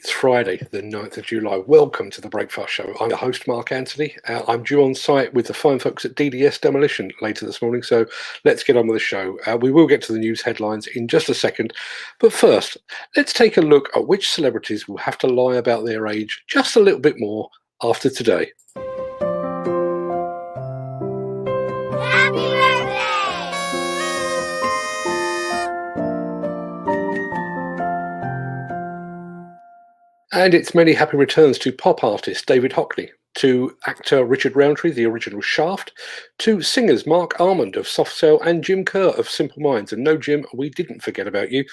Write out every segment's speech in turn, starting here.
It's Friday, the 9th of July. Welcome to the Breakfast Show. I'm the host, Mark Anthony. I'm due on site with the fine folks at DDS Demolition later this morning, so let's get on with the show. We will get to the news headlines in just a second, but first, let's take a look at which celebrities will have to lie about their age just a little bit more after today. And it's many happy returns to pop artist David Hockney, to actor Richard Roundtree, the original Shaft, to singers Mark Armand of Soft Cell and Jim Kerr of Simple Minds. And no, Jim, we didn't forget about you.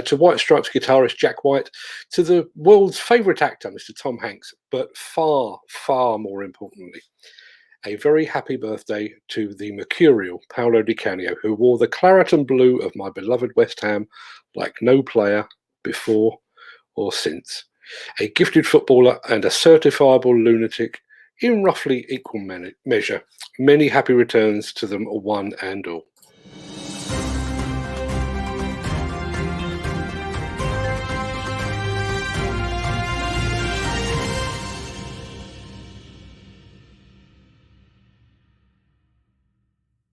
To White Stripes guitarist Jack White, to the world's favourite actor, Mr. Tom Hanks, but far, far more importantly, a very happy birthday to the mercurial Paolo Di Canio, who wore the claret and blue of my beloved West Ham like no player before or since. A gifted footballer and a certifiable lunatic in roughly equal measure. Many happy returns to them, one and all.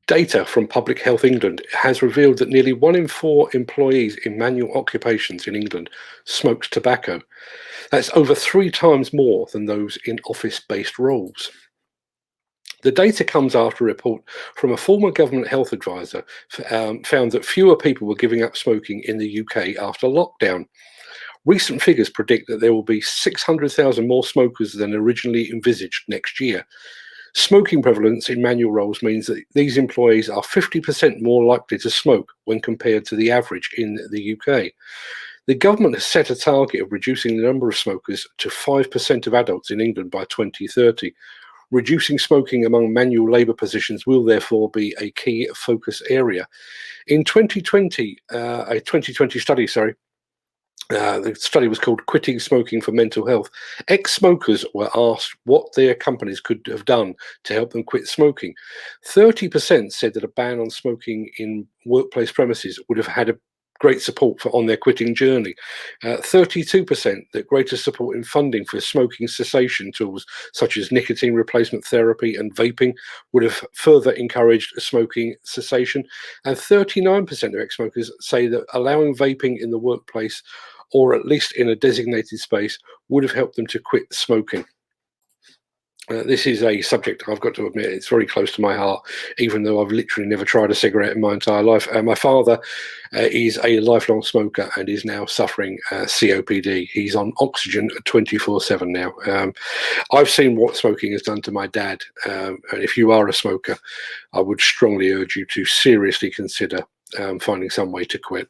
Data from Public Health England has revealed that nearly 1 in 4 employees in manual occupations in England smokes tobacco. That's over 3 times more than those in office-based roles. The data comes after a report from a former government health advisor found that fewer people were giving up smoking in the UK after lockdown. Recent figures predict that there will be 600,000 more smokers than originally envisaged next year. Smoking prevalence in manual roles means that these employees are 50% more likely to smoke when compared to the average in the UK. The government has set a target of reducing the number of smokers to 5% of adults in England by 2030. Reducing smoking among manual labour positions will therefore be a key focus area. In 2020, a 2020 study, the study was called Quitting Smoking for Mental Health. Ex-smokers were asked what their companies could have done to help them quit smoking. 30% said that a ban on smoking in workplace premises would have had a great support on their quitting journey. 32% that greater support in funding for smoking cessation tools such as nicotine replacement therapy and vaping would have further encouraged smoking cessation. And 39% of ex-smokers say that allowing vaping in the workplace, or at least in a designated space, would have helped them to quit smoking. This is a subject, I've got to admit, it's very close to my heart, even though I've literally never tried a cigarette in my entire life. My father is a lifelong smoker and is now suffering COPD. He's on oxygen 24/7 now. I've seen what smoking has done to my dad. And if you are a smoker, I would strongly urge you to seriously consider finding some way to quit.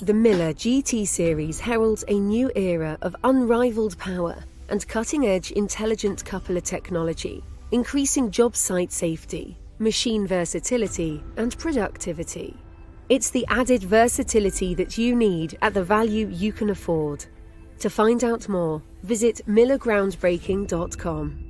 The Miller GT series heralds a new era of unrivaled power and cutting-edge intelligent coupler technology, increasing job site safety, machine versatility, and productivity. It's the added versatility that you need at the value you can afford. To find out more, visit millergroundbreaking.com.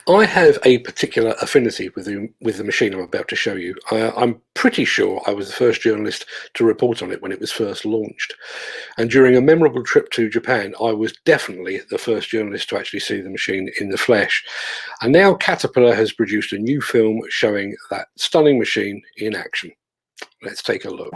I have a particular affinity with the machine I'm about to show you. I'm pretty sure I was the first journalist to report on it when it was first launched. And during a memorable trip to Japan, I was definitely the first journalist to actually see the machine in the flesh. And now Caterpillar has produced a new film showing that stunning machine in action. Let's take a look.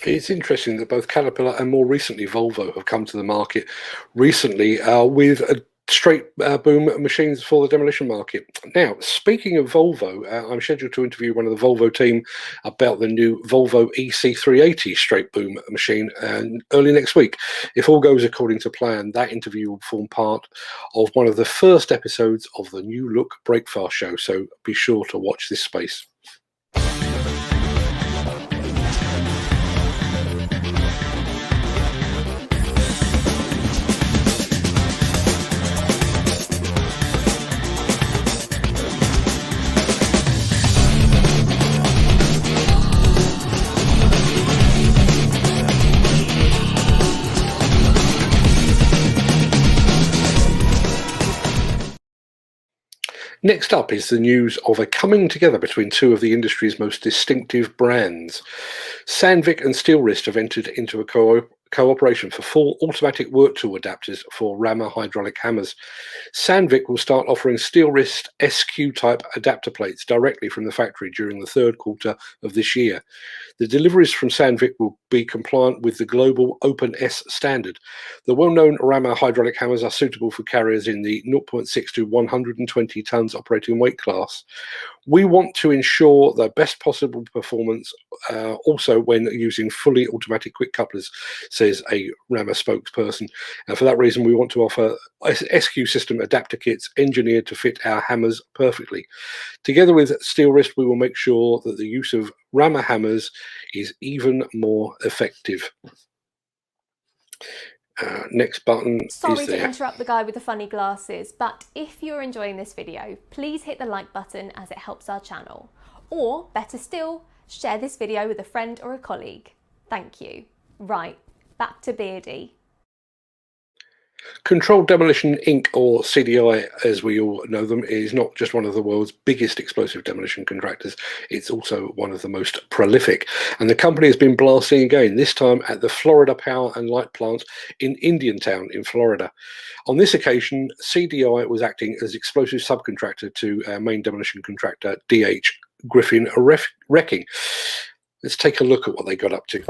It's interesting that both Caterpillar and more recently Volvo have come to the market recently with straight boom machines for the demolition market. Now, speaking of Volvo, I'm scheduled to interview one of the Volvo team about the new Volvo EC380 straight boom machine early next week. If all goes according to plan, that interview will form part of one of the first episodes of the New Look Breakfast show, so be sure to watch this space. Next up is the news of a coming together between two of the industry's most distinctive brands. Sandvik and Steelwrist have entered into a cooperation for full automatic work tool adapters for Rammer hydraulic hammers. Sandvik will start offering Steelwrist SQ type adapter plates directly from the factory during the third quarter of this year. The deliveries from Sandvik will be compliant with the global Open S standard. The well-known Rammer hydraulic hammers are suitable for carriers in the 0.6 to 120 tons operating weight class. We want to ensure the best possible performance also when using fully automatic quick couplers, says a Rammer spokesperson. For that reason, we want to offer SQ system adapter kits engineered to fit our hammers perfectly. Together with Steelwrist, we will make sure that the use of Rammer hammers is even more effective. Next button. Sorry to interrupt the guy with the funny glasses, but if you're enjoying this video, please hit the like button as it helps our channel. Or, better still, share this video with a friend or a colleague. Thank you. Right, back to Beardy. Controlled Demolition Inc., or CDI as we all know them, is not just one of the world's biggest explosive demolition contractors, it's also one of the most prolific. And the company has been blasting again, this time at the Florida Power and Light plant in Indiantown in Florida. On this occasion, CDI was acting as explosive subcontractor to our main demolition contractor, DH Griffin Wrecking. Let's take a look at what they got up to.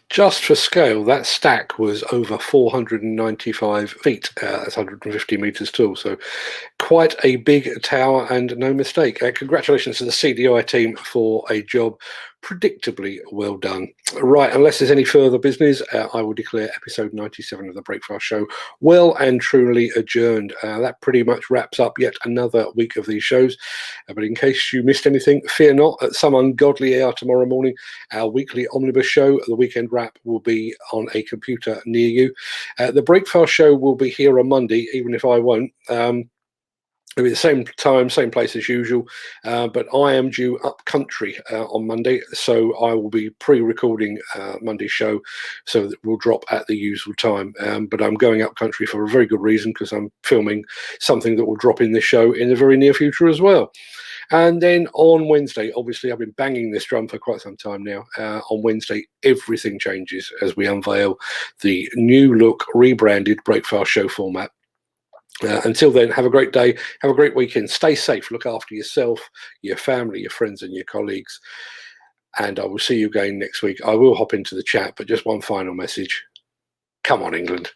Just for scale, that stack was over 495 feet, that's 150 meters tall, so quite a big tower and no mistake. Congratulations to the CDI team for a job predictably well done. Right, unless there's any further business, I will declare episode 97 of the Breakfast Show well and truly adjourned. That pretty much wraps up yet another week of these shows. But in case you missed anything, fear not, at some ungodly hour tomorrow morning, our weekly omnibus show, the Weekend Wrap, will be on a computer near you. The Breakfast Show will be here on Monday, even if I won't. It'll be the same time, same place as usual, but I am due up country on Monday, so I will be pre-recording Monday's show, so that we'll drop at the usual time. But I'm going up country for a very good reason, because I'm filming something that will drop in this show in the very near future as well. And then on Wednesday, obviously I've been banging this drum for quite some time now. On Wednesday, everything changes as we unveil the new look, rebranded Breakfast Show format. Until then, have a great day, have a great weekend, stay safe, look after yourself, your family, your friends and your colleagues, and I will see you again next week. I will hop into the chat, but just one final message. Come on, England.